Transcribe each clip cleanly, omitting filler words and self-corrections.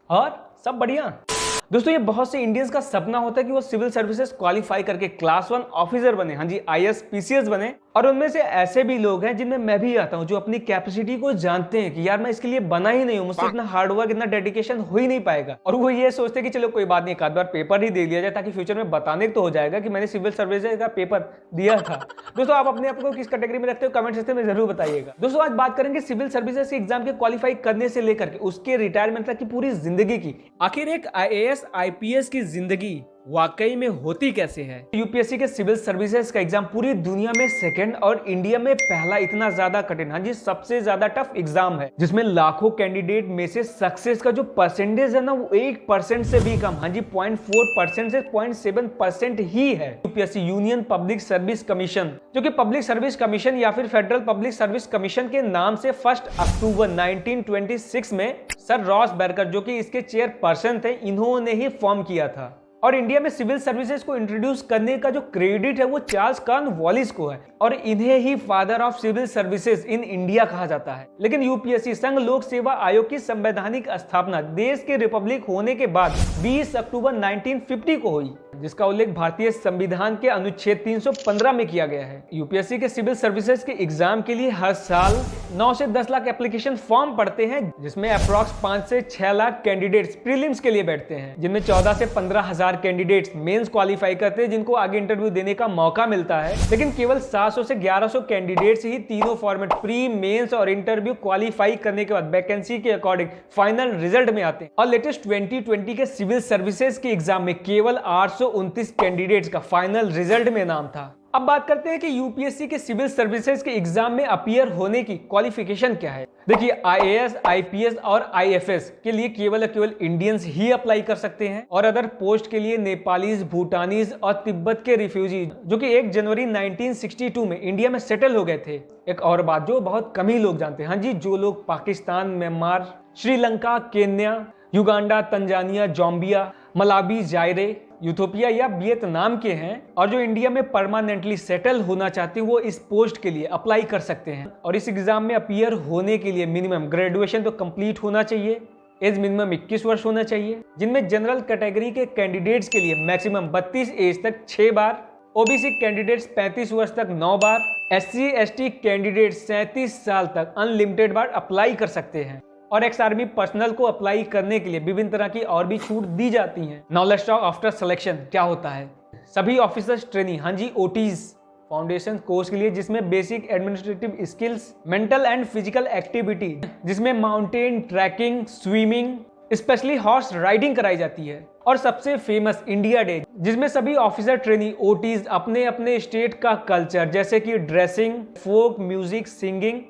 और सब बढ़िया। दोस्तों ये बहुत से इंडियंस का सपना होता है कि वो सिविल सर्विसेज क्वालिफाई करके क्लास 1 ऑफिसर बने, हाँ जी आईएएस पीसीएस बने। और उनमें से ऐसे भी लोग हैं जिनमें मैं भी आता हूं, जो अपनी कैपेसिटी को जानते हैं कि यार मैं इसके लिए बना ही नहीं हूं, मुझसे इतना हार्डवर्क इतना डेडिकेशन हो ही नहीं पाएगा। और वो ये सोचते कि चलो कोई बात नहीं, एक आध बार पेपर ही दे दिया जाए ताकि फ्यूचर में बताने तो हो जाएगा कि मैंने सिविल सर्विसेज का पेपर दिया था। दोस्तों आप अपने आप को किस कैटेगरी में रखते हो, कमेंट सेक्शन में जरूर बताइएगा। दोस्तों आज बात करेंगे सिविल सर्विसेज के एग्जाम के क्वालिफाई करने से लेकर के उसके रिटायरमेंट तक की पूरी जिंदगी की। आखिर एक आईएएस आईपीएस की जिंदगी वाकई में होती कैसे है। यूपीएससी के सिविल सर्विसेज का एग्जाम पूरी दुनिया में सेकंड और इंडिया में पहला इतना ज्यादा कठिन, हाँ जी सबसे ज्यादा टफ एग्जाम है, जिसमें लाखों कैंडिडेट में से सक्सेस का जो परसेंटेज है ना वो 1% से भी कम, हाँ जी 0.4% से 0.7% ही है। UPSC union public service commission, जो कि पब्लिक सर्विस कमीशन या फिर फेडरल पब्लिक सर्विस कमीशन के नाम से 1 अक्टूबर 1926 में सर रॉस बैकर, जो कि इसके चेयरपर्सन थे, इन्होंने ही फॉर्म किया था। और इंडिया में सिविल सर्विसेज को इंट्रोड्यूस करने का जो क्रेडिट है वो चार्ल्स कॉर्नवालिस को है, और इन्हें ही father of civil services in India कहा जाता है। लेकिन यूपीएससी संघ लोक सेवा आयोग की संवैधानिक स्थापना देश के रिपब्लिक होने के बाद 20 अक्टूबर 1950 को हुई, जिसका उल्लेख भारतीय संविधान के अनुच्छेद 315 में किया गया है। यूपीएससी के सिविल सर्विसेज के एग्जाम के लिए हर साल 9 से 10 लाख एप्लीकेशन फॉर्म पड़ते हैं, जिसमें अप्रॉक्स 5 से 6 लाख कैंडिडेट्स प्रीलिम्स के लिए बैठते हैं, जिनमें 14 से 15 हजार कैंडिडेट्स मेंस क्वालिफाई करते हैं, जिनको आगे इंटरव्यू देने का मौका मिलता है। लेकिन केवल 700 से 1100 कैंडिडेट्स ही तीनों फॉर्मेट प्री, मेंस और इंटरव्यू क्वालिफाई करने के बाद वैकेंसी के अकॉर्डिंग फाइनल रिजल्ट में आते हैं। और लेटेस्ट 2020 के सिविल सर्विसेज के एग्जाम में केवल 829 कैंडिडेट्स का फाइनल रिजल्ट में नाम था। अब बात करते हैं कि यूपीएससी के सिविल सर्विसेज के एग्जाम में अपीयर होने की क्वालिफिकेशन क्या है। देखिए आईएएस, आईपीएस और आईएफएस के लिए केवल इंडियंस ही अप्लाई कर सकते हैं, और अदर पोस्ट के लिए नेपालीज, भूटानीज और तिब्बत के रिफ्यूजी, जो कि 1 जनवरी 1962 में इंडिया में सेटल हो गए थे। एक और बात जो बहुत कम ही लोग जानते हैं, हाँ जी जो लोग Pakistan, Myanmar, Sri Lanka, Kenya, Uganda, Tanzania, Zambia, Malawi, जायरे, Ethiopia या वियतनाम के हैं और जो इंडिया में परमानेंटली सेटल होना चाहते हैं, वो इस पोस्ट के लिए अप्लाई कर सकते हैं। और इस एग्जाम में अपीयर होने के लिए मिनिमम ग्रेजुएशन तो कंप्लीट होना चाहिए, एज मिनिमम 21 वर्ष होना चाहिए, जिनमें जनरल कैटेगरी के कैंडिडेट्स के लिए मैक्सिमम 32 एज तक 6 बार, ओबीसी कैंडिडेट्स 35 वर्ष तक 9 बार, एससी एसटी कैंडिडेट्स 37 साल तक अनलिमिटेड बार अप्लाई कर सकते हैं। और एक्स आर्मी पर्सनल को अप्लाई करने के लिए विभिन्न तरह की और भी छूट दी जाती हैं। Now let's talk after selection क्या होता है। सभी ऑफिसर्स ट्रेनिंग, हाँ जी ओटीज फाउंडेशन कोर्स के लिए, जिसमें basic administrative skills, mental and physical activity, जिसमें mountain trekking, swimming, specially horse riding कराई जाती है। और सबसे फेमस इंडिया डे, जिसमें सभी ऑफिसर ट्रेनिंग ओटीज अपने अपने स्टेट का कल्चर जैसे कि ड्रेसिंग, फोक म्यूजिक, सिंगिंग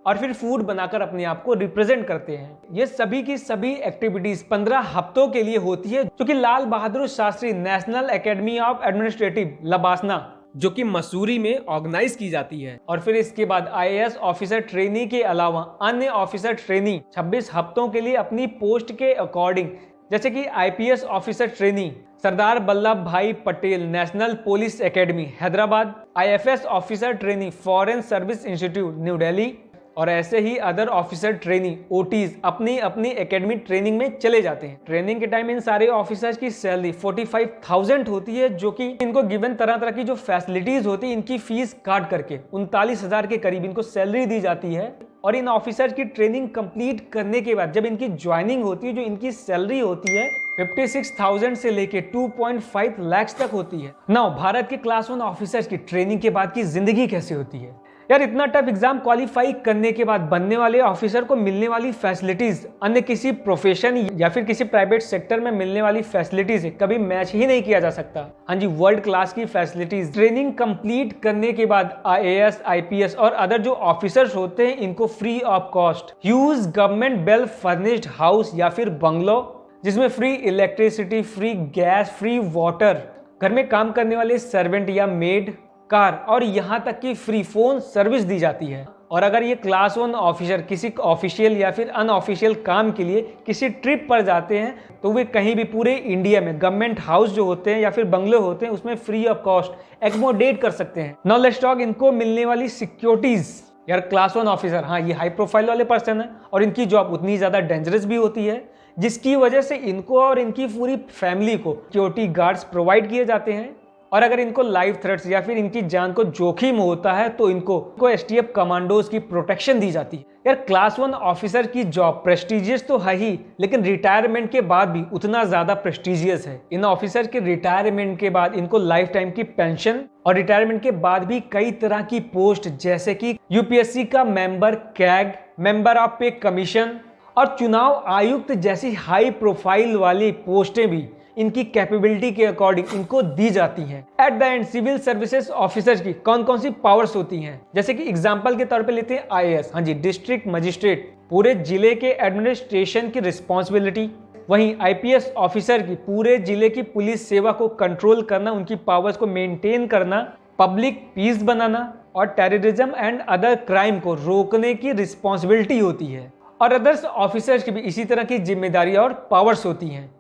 और फिर फूड बनाकर अपने आप को रिप्रेजेंट करते हैं। ये सभी की सभी एक्टिविटीज 15 हफ्तों के लिए होती है, जो कि Lal Bahadur Shastri national academy of administrative LBSNAA, जो कि मसूरी में ऑर्गेनाइज की जाती है। और फिर इसके बाद आईएएस ऑफिसर ट्रेनी के अलावा अन्य ऑफिसर ट्रेनी 26 हफ्तों के लिए अपनी पोस्ट के अकॉर्डिंग, जैसे कि IPS officer trainee Sardar Vallabh भाई Patel national police academy Hyderabad, IFS officer trainee foreign service institute new Delhi, और ऐसे ही अदर ऑफिसर ट्रेनिंग ओटीज अपनी अपनी एकेडमिक ट्रेनिंग में चले जाते हैं। ट्रेनिंग के टाइम इन सारे ऑफिसर्स की सैलरी 45,000 होती है, जो कि इनको गिवन तरह तरह की जो फैसिलिटीज होती है इनकी फीस काट करके 39,000 के करीब इनको सैलरी दी जाती है। और इन ऑफिसर्स की ट्रेनिंग कंप्लीट करने के बाद जब इनकी ज्वाइनिंग होती है, जो इनकी सैलरी होती है 56,000 से लेके 2.5 लाख तक होती है। नाउ भारत के क्लास 1 ऑफिसर्स की ट्रेनिंग के बाद की जिंदगी कैसे होती है। यार इतना टफ एग्जाम क्वालिफाई करने के बाद बनने वाले ऑफिसर को मिलने वाली फैसिलिटीज अन्य किसी प्रोफेशन या फिर किसी प्राइवेट सेक्टर में मिलने वाली फैसिलिटीज से कभी मैच ही नहीं किया जा सकता। हाँ जी वर्ल्ड क्लास की फैसिलिटीज। ट्रेनिंग कंप्लीट करने के बाद आईएएस, आईपीएस और अदर जो ऑफिसर्स होते हैं इनको free of cost huge government well furnished house या फिर बंगलो, जिसमें free electricity, free gas, free water, घर में काम करने वाले सर्वेंट या मेड, कार और यहाँ तक कि फ्री फोन सर्विस दी जाती है। और अगर ये क्लास 1 ऑफिसर किसी ऑफिशियल या फिर अनऑफिशियल काम के लिए किसी ट्रिप पर जाते हैं, तो वे कहीं भी पूरे इंडिया में गवर्नमेंट हाउस जो होते हैं या फिर बंगले होते हैं उसमें फ्री ऑफ कॉस्ट एकोमोडेट कर सकते हैं। नाउ लेट्स टॉक इनको मिलने वाली सिक्योरिटीज। यार क्लास 1 ऑफिसर, हाँ ये हाई प्रोफाइल वाले पर्सन है और इनकी जॉब उतनी ज़्यादा डेंजरस भी होती है। जिसकी वजह से इनको और इनकी पूरी फैमिली को सिक्योरिटी गार्ड्स प्रोवाइड किए जाते हैं। और अगर इनको लाइव थ्रेट्स या फिर इनकी जान को जोखिम होता है तो इनको एसटीएफ कमांडोज की प्रोटेक्शन दी जाती है। यार क्लास 1 ऑफिसर की जॉब प्रेस्टिजियस तो है ही, लेकिन रिटायरमेंट के बाद भी उतना ज्यादा प्रेस्टिजियस है। इन ऑफिसर के रिटायरमेंट के बाद इनको लाइफ टाइम की पेंशन और रिटायरमेंट के बाद भी कई तरह की पोस्ट जैसे कि यूपीएससी का मेंबर, कैग, मेंबर ऑफ पे कमीशन और चुनाव आयुक्त जैसी हाई प्रोफाइल वाली पोस्टें भी इनकी कैपेबिलिटी के अकॉर्डिंग इनको दी जाती हैं। At the end civil services officers की कौन कौन सी पावर्स होती हैं, जैसे कि एग्जांपल के तौर पे लेते हैं आईएएस, हाँ जी, डिस्ट्रिक्ट मजिस्ट्रेट, पूरे जिले के एडमिनिस्ट्रेशन की रिस्पॉन्सिबिलिटी। वहीं आईपीएस ऑफिसर की पूरे जिले की पुलिस सेवा को कंट्रोल करना, उनकी पावर्स को मेंटेन करना, पब्लिक पीस बनाना और टेररिज्म एंड अदर क्राइम को रोकने की रिस्पॉन्सिबिलिटी होती है। और अदर्स ऑफिसर्स की भी इसी तरह की जिम्मेदारी और पावर्स होती हैं।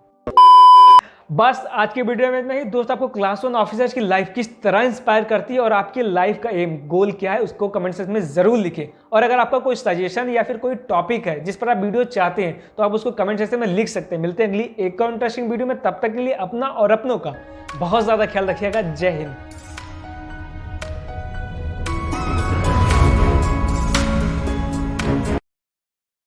बस आज के वीडियो में इतना ही। दोस्त, आपको क्लास 1 ऑफिसर्स की लाइफ किस तरह इंस्पायर करती है और आपकी लाइफ का एम, गोल क्या है, उसको कमेंट सेक्शन में जरूर लिखें। और अगर आपका कोई सजेशन या फिर कोई टॉपिक है जिस पर आप वीडियो चाहते हैं तो आप उसको कमेंट सेक्शन में लिख सकते हैं। मिलते हैं अगली एक और इंटरेस्टिंग वीडियो में, तब तक के लिए अपना और अपनों का बहुत ज्यादा ख्याल रखिएगा। जय हिंद।